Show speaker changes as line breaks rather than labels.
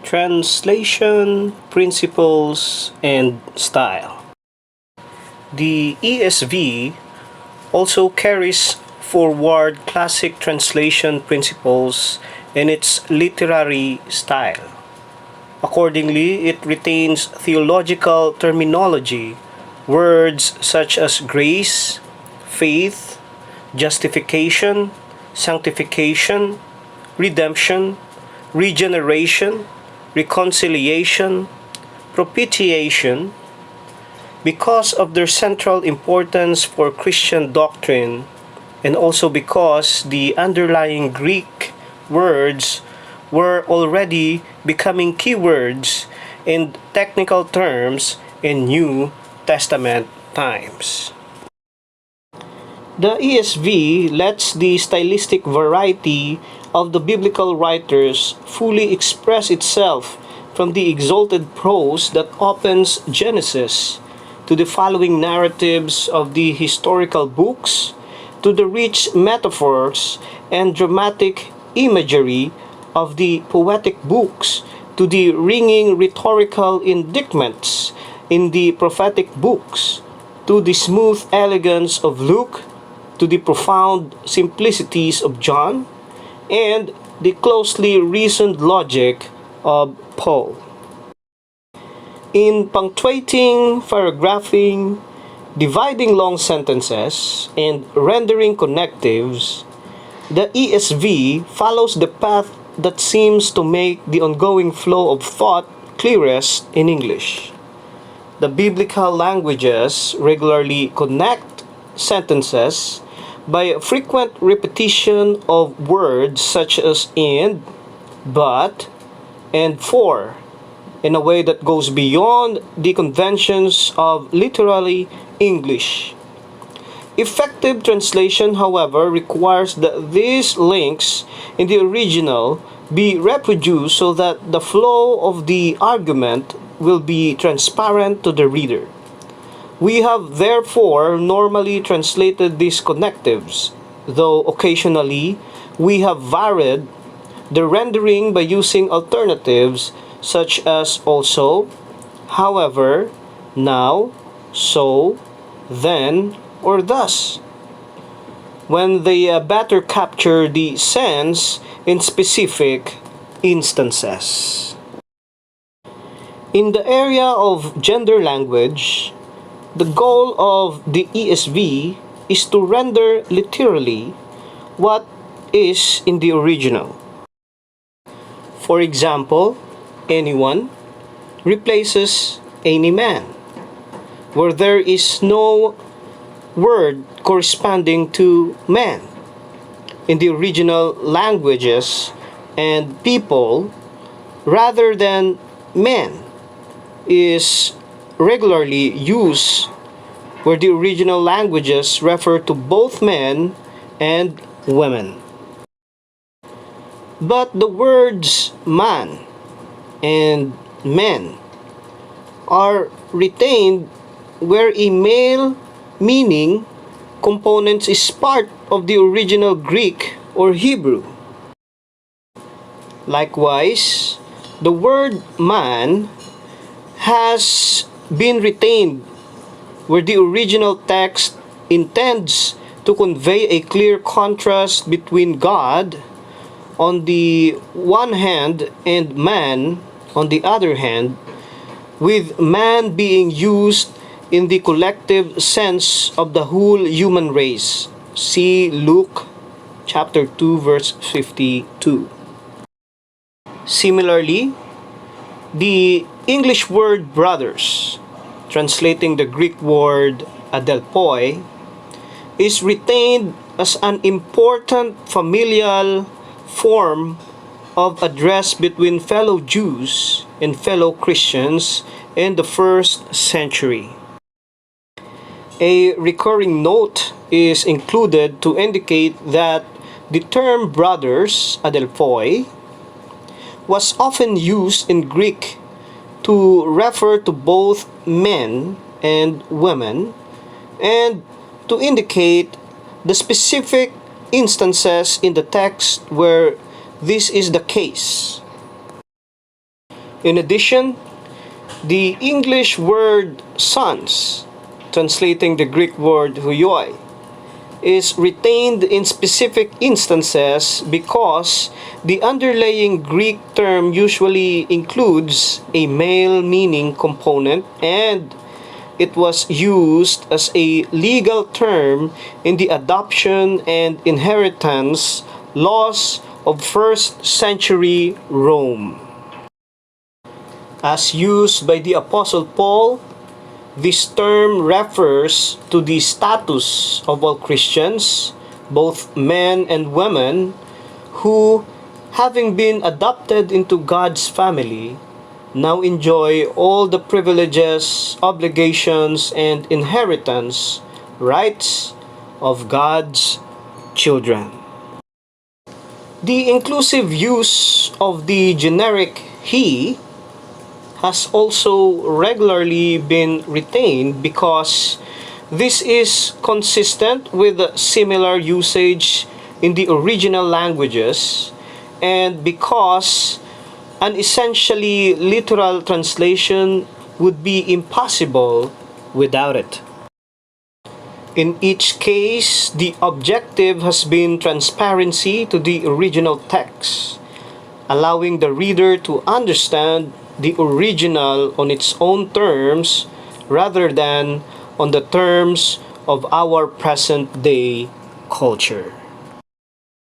Translation, principles, and style. The ESV also carries forward classic translation principles in its literary style. Accordingly, it retains theological terminology, words such as grace, faith, justification, sanctification, redemption, regeneration, reconciliation, propitiation. Because of their central importance for Christian doctrine, and also because the underlying Greek words were already becoming keywords and technical terms in New Testament times. The ESV lets the stylistic variety of the biblical writers fully express itself, from the exalted prose that opens Genesis to the following narratives of the historical books, to the rich metaphors and dramatic imagery of the poetic books, to the ringing rhetorical indictments in the prophetic books, to the smooth elegance of Luke, to the profound simplicities of John, and the closely reasoned logic of Paul. In punctuating, paragraphing, dividing long sentences, and rendering connectives, the ESV follows the path that seems to make the ongoing flow of thought clearest in English. The biblical languages regularly connect sentences by frequent repetition of words such as and, but, and for, in a way that goes beyond the conventions of literary English. Effective translation, however, requires that these links in the original be reproduced so that the flow of the argument will be transparent to the reader. We have therefore normally translated these connectives, though occasionally we have varied the rendering by using alternatives such as also, however, now, so, then, or thus, when they better capture the sense in specific instances. In the area of gender language, the goal of the ESV is to render literally what is in the original. For example, anyone replaces any man, where there is no word corresponding to man in the original languages, and people rather than men is regularly used where the original languages refer to both men and women. But the words man and men are retained where a male meaning component is part of the original Greek or Hebrew. Likewise, the word man has been retained where the original text intends to convey a clear contrast between God on the one hand and man on the other hand, with man being used in the collective sense of the whole human race. See Luke chapter 2 verse 52. Similarly, the English word brothers, translating the Greek word adelphoi, is retained as an important familial form of address between fellow Jews and fellow Christians in the first century. A recurring note is included to indicate that the term brothers, adelphoi, was often used in Greek to refer to both men and women, and to indicate the specific instances in the text where this is the case. In addition, the English word sons, translating the Greek word huioi, is retained in specific instances because the underlying Greek term usually includes a male meaning component, and it was used as a legal term in the adoption and inheritance laws of first century Rome. As used by the Apostle Paul, this term refers to the status of all Christians, both men and women, who, having been adopted into God's family, now enjoy all the privileges, obligations, and inheritance rights of God's children. The inclusive use of the generic he has also regularly been retained because this is consistent with similar usage in the original languages, and because an essentially literal translation would be impossible without it. In each case, the objective has been transparency to the original text, allowing the reader to understand the original on its own terms rather than on the terms of our present day culture.